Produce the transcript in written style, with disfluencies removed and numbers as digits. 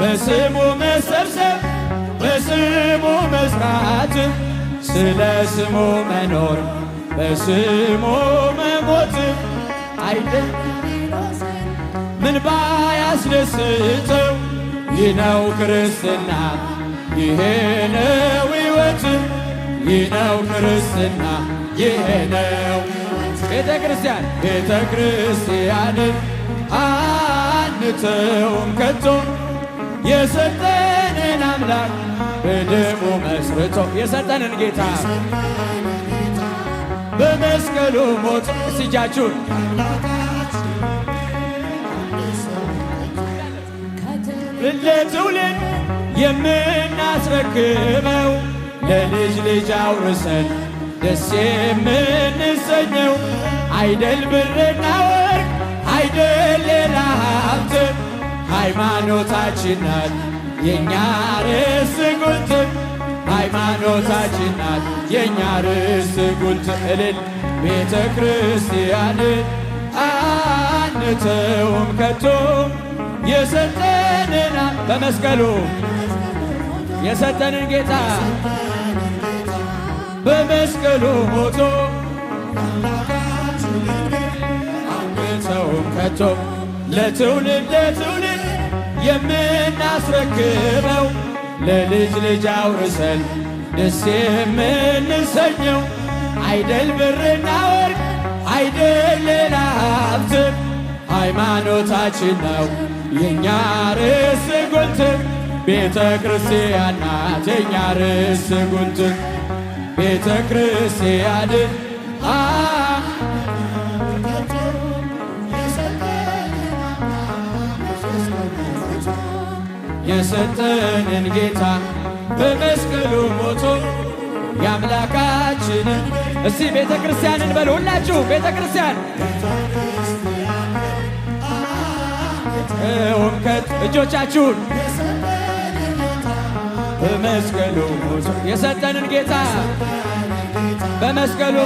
በስሙ መሰብሰብ በስሙ መስራት ስለ ስሙ መኖር በስሙ መሞት አይደል ምን ባያስደስተው ይህ ነው ክርስትና ይሄ ነው ሕይወት ይህ ነው ክርስትና ይሄ ነው ቤተ ክርስቲያንን አንተውም ከቶ የሰጠንን አምላክ በደሙ መስርቶ የሰጠንን ጌታ በመስቀሉ ሞት እጃችሁን ለትውልድ የምናስረክበው ለልጅ ልጅ አውርሰን ደስ የምንሰኘው አይደል ብርና ወርቅ አይደል ሌላ ሀብት ሃይማኖታችን ናት የእኛ ርዕስ ጉልት ሃይማኖታችን ናት የእኛ ርዕስ ጉልት እልል ቤተ ክርስቲያንን አንተውም ከቶ የሰጠንን በመስቀሉ የሰጠንን ጌታ በመስቀሉ ሞቶ አንተውም ከቶ ለትውልድ የምናስረክበው ለልጅ ልጅ አውርሰን ደስ የምንሰኘው አይደል ብርና ወርቅ አይደል ሌላ ሀብት ሃይማኖታችን ነው የእኛ ርዕስ ጉልት ቤተ ክርስቲያን ናት የእኛ ርዕስ ጉልት ቤተ ክርስቲያንን የሰጠንን ጌታ በመስቀሉ ሞቶ የአምላካችንን እስቲ ቤተ ክርስቲያንን በሉ ሁላችሁ ቤተ ክርስቲያን እጆቻችሁን በመስቀሉ ሞቶ የሰጠንን ጌታ በመስቀሉ